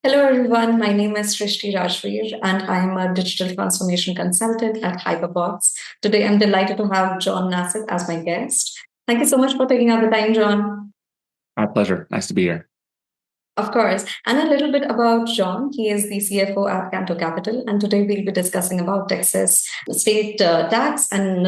Hello, everyone. My name is Srishti and I'm a digital transformation consultant at Hyperbots. Today, I'm delighted to have Jon Naseath as my guest. Thank you so much for taking out the time, John. My pleasure. Nice to be here. Of course. And a little bit about John. He is the CFO at Cantu Capital. And today we'll be discussing about Texas state tax and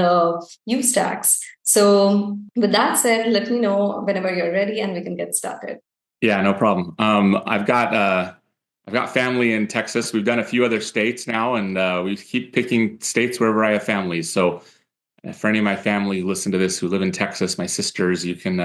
use tax. So with that said, let me know whenever you're ready and we can get started. Yeah, no problem. I've got family in Texas. We've done a few other states now, and we keep picking states wherever I have families. So, for any of my family who listen to this who live in Texas, my sisters, you can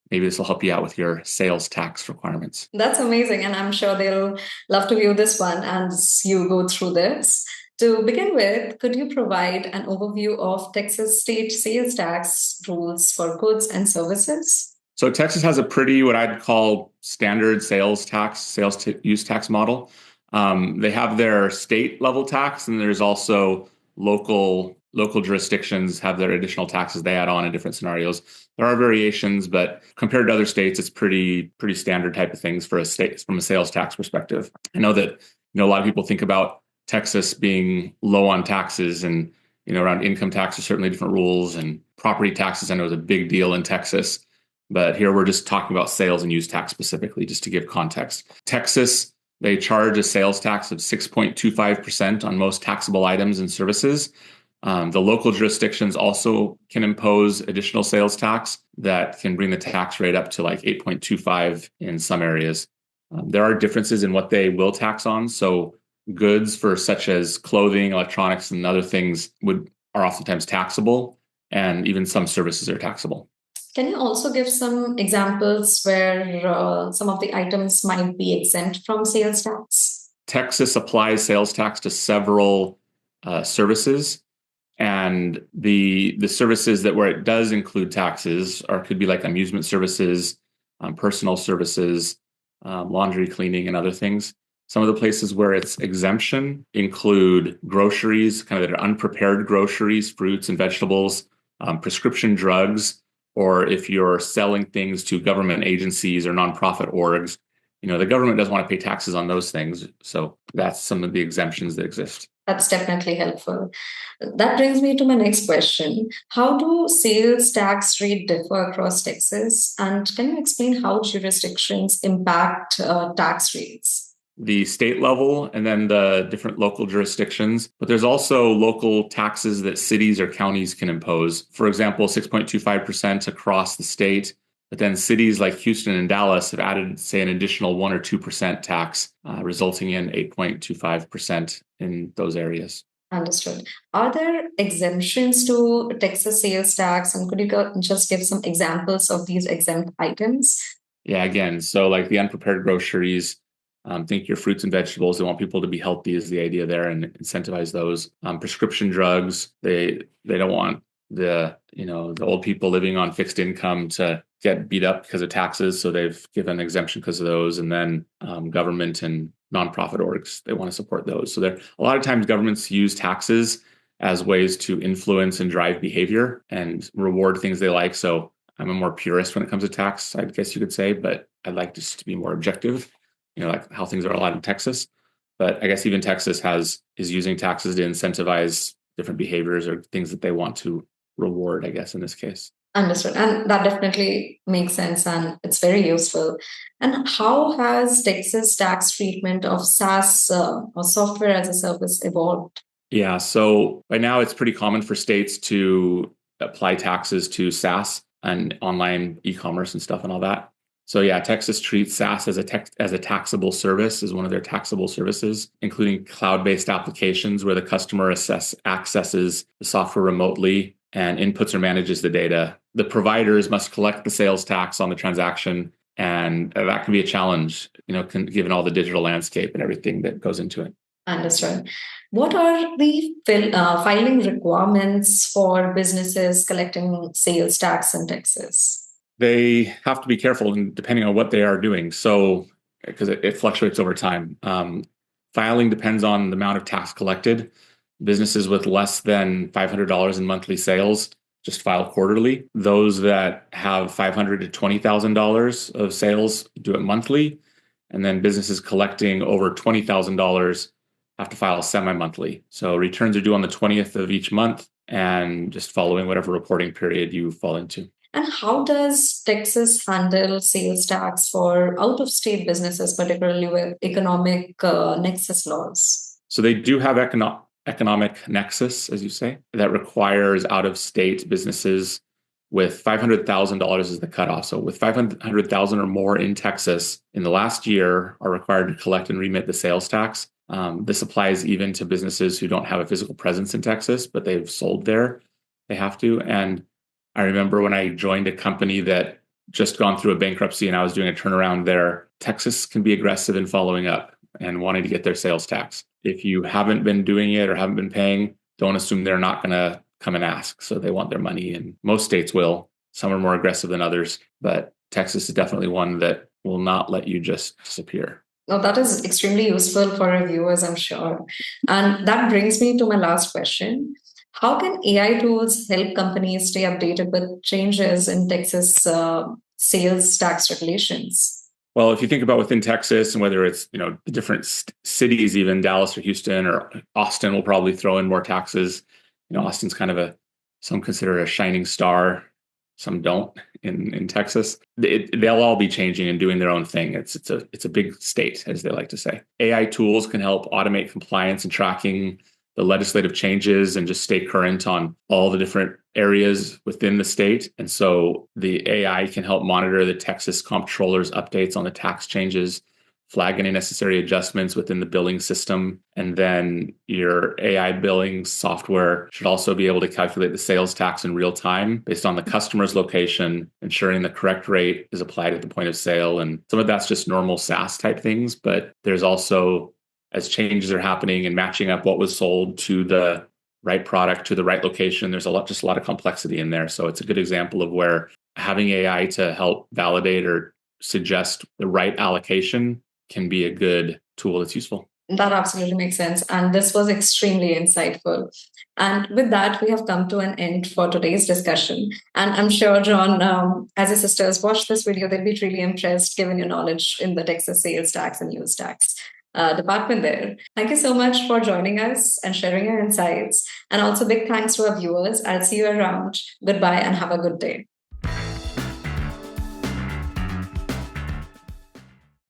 maybe this will help you out with your sales tax requirements. That's amazing. And I'm sure they'll love to view this one as you go through this. To begin with, could you provide an overview of Texas state sales tax rules for goods and services? So Texas has a pretty what I'd call standard sales use tax model. They have their state level tax, and there's also local jurisdictions have their additional taxes they add on in different scenarios. There are variations, but compared to other states, it's pretty standard type of things for a state from a sales tax perspective. I know that a lot of people think about Texas being low on taxes, and around income tax, there's certainly different rules, and property taxes I know is a big deal in Texas. But here we're just talking about sales and use tax specifically, just to give context. Texas, they charge a sales tax of 6.25% on most taxable items and services. The local jurisdictions also can impose additional sales tax that can bring the tax rate up to like 8.25 in some areas. There are differences in what they will tax on. So goods for such as clothing, electronics, and other things are oftentimes taxable, and even some services are taxable. Can you also give some examples where some of the items might be exempt from sales tax? Texas applies sales tax to several services, and the services that where it does include taxes could be like amusement services, personal services, laundry, cleaning, and other things. Some of the places where it's exemption include groceries, kind of that are unprepared groceries, fruits and vegetables, prescription drugs, or if you're selling things to government agencies or nonprofit orgs, the government doesn't want to pay taxes on those things. So that's some of the exemptions that exist. That's definitely helpful. That brings me to my next question. How do sales tax rate differ across Texas? And can you explain how jurisdictions impact tax rates? The state level and then the different local jurisdictions. But there's also local taxes that cities or counties can impose. For example, 6.25% across the state. But then cities like Houston and Dallas have added, say, an additional 1 or 2% tax, resulting in 8.25% in those areas. Understood. Are there exemptions to Texas sales tax? And could you just give some examples of these exempt items? Yeah, again, so like the unprepared groceries, think your fruits and vegetables. They want people to be healthy is the idea there, and incentivize those. Prescription drugs, they don't want the old people living on fixed income to get beat up because of taxes, so they've given exemption because of those. And then government and nonprofit orgs, they want to support those. So there, a lot of times governments use taxes as ways to influence and drive behavior and reward things they like. So I'm a more purist when it comes to tax, I guess you could say, but I'd like just to be more objective, like how things are allowed in Texas. But I guess even Texas is using taxes to incentivize different behaviors or things that they want to reward, I guess, in this case. Understood. And that definitely makes sense and it's very useful. And how has Texas tax treatment of SaaS or software as a service evolved? Yeah, so right now it's pretty common for states to apply taxes to SaaS and online e-commerce and stuff and all that. So yeah, Texas treats SaaS as a taxable service, as one of their taxable services, including cloud-based applications where the customer accesses the software remotely and inputs or manages the data. The providers must collect the sales tax on the transaction, and that can be a challenge, given all the digital landscape and everything that goes into it. Understood. What are the filing requirements for businesses collecting sales tax in Texas? They have to be careful, depending on what they are doing. So, because it fluctuates over time. Filing depends on the amount of tax collected. Businesses with less than $500 in monthly sales just file quarterly. Those that have $500 to $20,000 of sales do it monthly. And then businesses collecting over $20,000 have to file semi-monthly. So returns are due on the 20th of each month and just following whatever reporting period you fall into. And how does Texas handle sales tax for out-of-state businesses, particularly with economic nexus laws? So they do have economic nexus, as you say, that requires out-of-state businesses with $500,000 as the cutoff. So with 500,000 or more in Texas in the last year are required to collect and remit the sales tax. This applies even to businesses who don't have a physical presence in Texas, but they've sold there. They have to. And I remember when I joined a company that just gone through a bankruptcy and I was doing a turnaround there, Texas can be aggressive in following up and wanting to get their sales tax. If you haven't been doing it or haven't been paying, don't assume they're not going to come and ask. So they want their money, and most states will. Some are more aggressive than others, but Texas is definitely one that will not let you just disappear. Now, that is extremely useful for our viewers, I'm sure. And that brings me to my last question. How can AI tools help companies stay updated with changes in Texas sales tax regulations? Well, if you think about within Texas and whether it's, the different cities, even Dallas or Houston or Austin will probably throw in more taxes. Austin's kind of some consider a shining star, some don't in Texas. They'll all be changing and doing their own thing. It's a big state, as they like to say. AI tools can help automate compliance and tracking the legislative changes and just stay current on all the different areas within the state. And so the AI can help monitor the Texas comptroller's updates on the tax changes, flag any necessary adjustments within the billing system. And then your AI billing software should also be able to calculate the sales tax in real time based on the customer's location, ensuring the correct rate is applied at the point of sale. And some of that's just normal SaaS type things, but there's also, as changes are happening and matching up what was sold to the right product to the right location, there's a lot of complexity in there. So it's a good example of where having AI to help validate or suggest the right allocation can be a good tool that's useful. That absolutely makes sense. And this was extremely insightful. And with that, we have come to an end for today's discussion. And I'm sure, Jon, as your sisters watch this video, they'll be really impressed given your knowledge in the Texas sales tax and use tax department there. Thank you so much for joining us and sharing your insights. And also big thanks to our viewers. I'll see you around. Goodbye and have a good day.